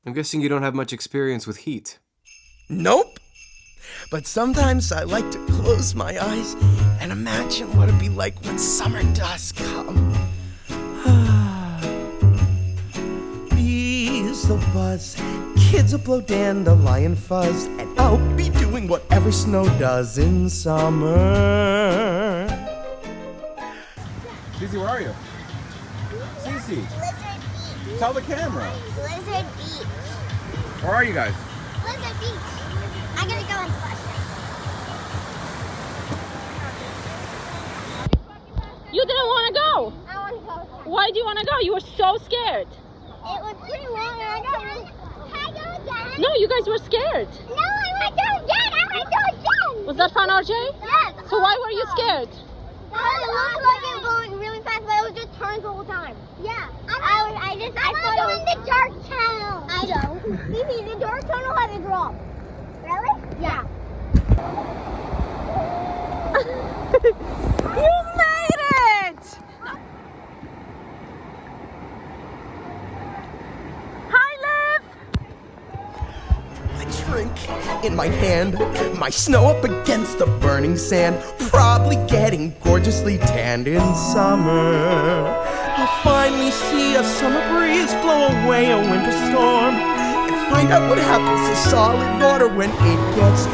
I'm guessing you don't have much experience with heat. Nope. But sometimes I like to close my eyes and imagine what it'd be like when summer does come. Bees will buzz, kids will blow dandelion fuzz, and I'll be doing whatever snow does in summer. Cece, where are you? Cece, Blizzard Beach. tell the camera. Blizzard Beach. Where are you guys? Blizzard Beach. I gotta go and slush. You didn't want to go. I wanna go. Why do you want to go? You were so scared. It was pretty long and I couldn't. Can I go again? No, you guys were scared. No, I want to go again. I want to go again. Was that fun, RJ? Yes. So why were you scared? Because it looked like it was going really fast, but it was just turns the whole time. Yeah. I want to go in the dark tunnel. I don't. Phoebe, the dark tunnel has a drop. Really? Yeah. You made it! Hi, Liv! A drink in my hand, my snow up against the burning sand, probably getting gorgeously tanned in summer. I'll finally see a summer breeze blow away a winter storm, and find out what happens to solid water when it gets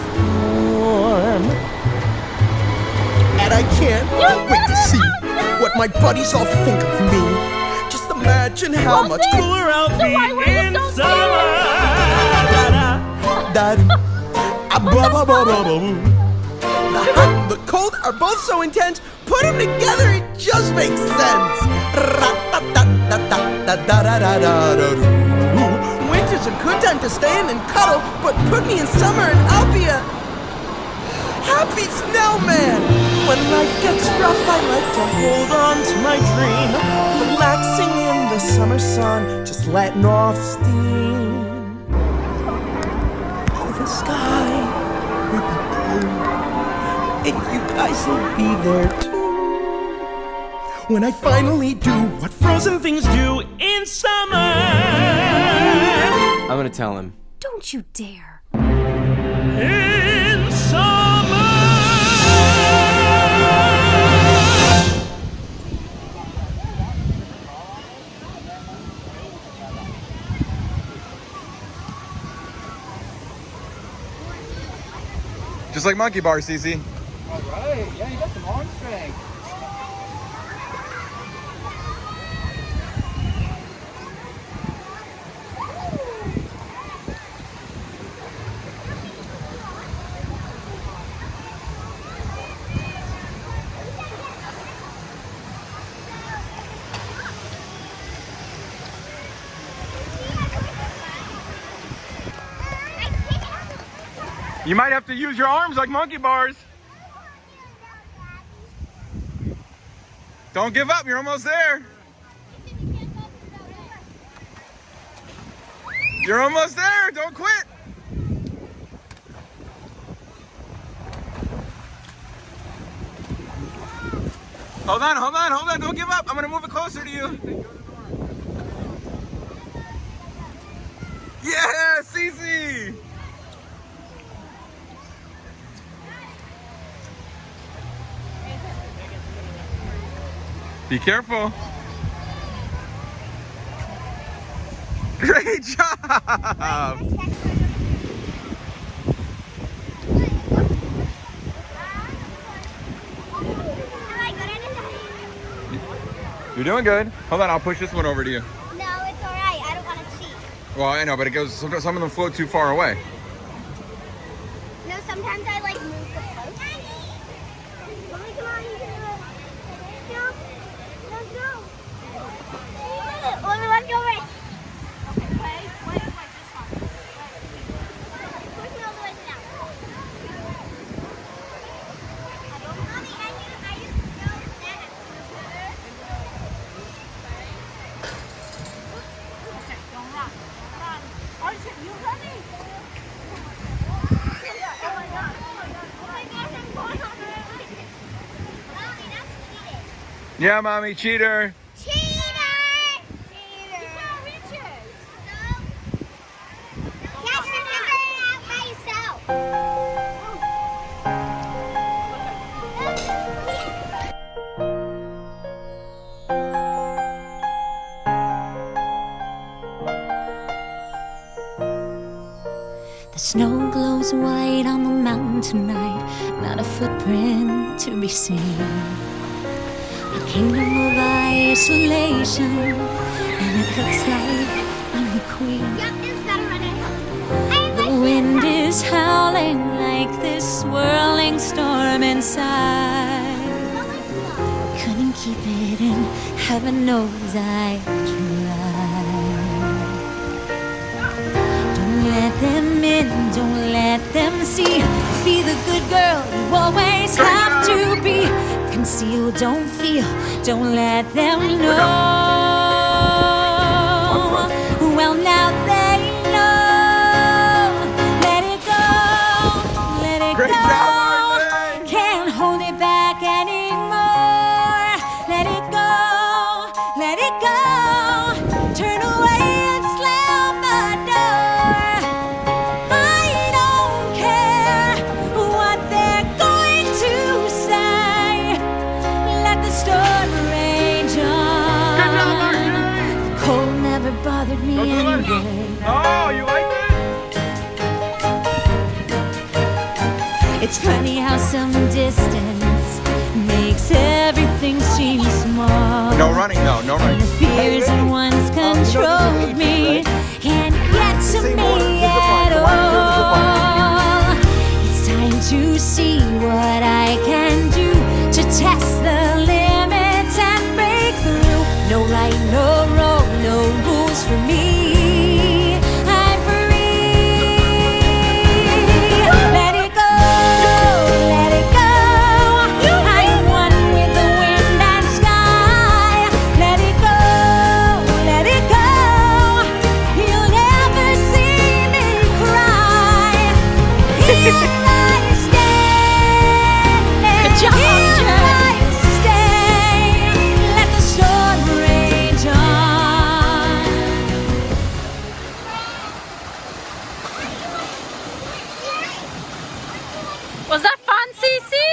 warm. And I can't wait to see what my buddies all think of me. Just imagine how much cooler I'll be in summer. The hot and the cold are both so intense. Put them together, it just makes sense. Winter's a good time to stay in and cuddle, but put me in summer and I'll be a happy snowman. When life gets rough, I like to hold on to my dream, relaxing in the summer sun, just letting off steam. Oh, the sky will be blue, and you guys will be there too. When I finally do what frozen things do in summer. I'm gonna tell him. Don't you dare. In summer. Just like monkey bars, Cece. All right, yeah, you got some arm strength. You might have to use your arms like monkey bars. Don't give up, you're almost there. You're almost there, don't quit. Hold on, don't give up. I'm gonna move it closer to you. Yeah, Cece! Be careful. Great job! You're doing good. Hold on, I'll push this one over to you. No, it's alright. I don't want to cheat. Well, I know, but it goes. Some of them float too far away. No, sometimes I like move the float. Mommy, come on, you can do it. No, let's go. Let's go right. Okay, wait, this one. Push me all the way down. Mommy, I used to go that. Okay, don't run. Run. RJ, you ready? Oh my gosh, I'm going on the right. Mommy, that's cheating. Yeah, mommy, cheater. Cheater! You can't reach it. The snow glows white on the mountain tonight, not a footprint to be seen. A kingdom of isolation, and it looks like I'm the queen. Yep, it's better when I The wind is howling like this swirling storm inside. Couldn't keep it in, heaven knows I tried. Don't let them in, don't let them see. Be the good girl you always have to be. Conceal, don't feel, don't let them know. Well, now they know. Let it go, let it Great go. job, Marley. Can't hold it back anymore. Let it go, let it go. Turn away and slam the door. I don't care what they're going to say. Let the storm rage on. Good job, Marley. The cold never bothered me Go to the left. anyway. Oh, you like that? It's funny how some distance makes everything seem small. No running, no running. The fears that once controlled me can't get to me at all. It's time to see what I can do to test the limits and break through. No right, no wrong, no rules for me. I'm free. Let it go, let it go. I'm one with the wind and sky. Let it go, let it go. You'll never see me cry. Here I stand. Good job, here I stay. Let the storm rage on. Was that fun, Cece?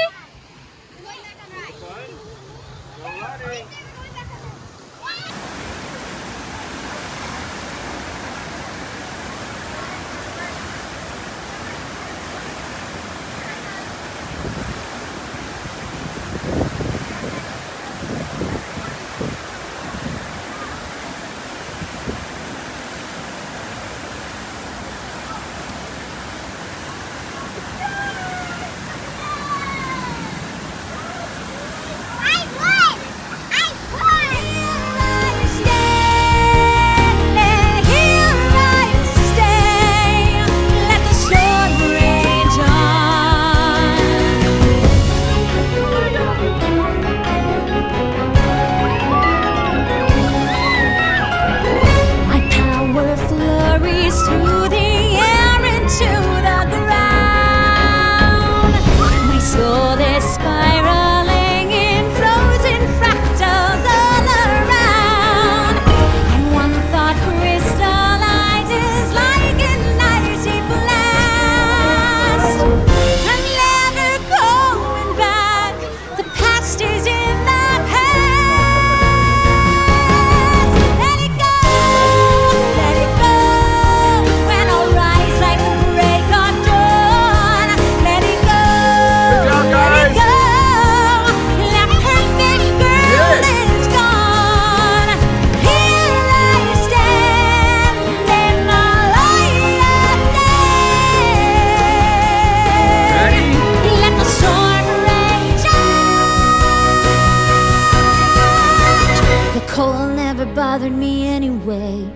Cold never bothered me anyway.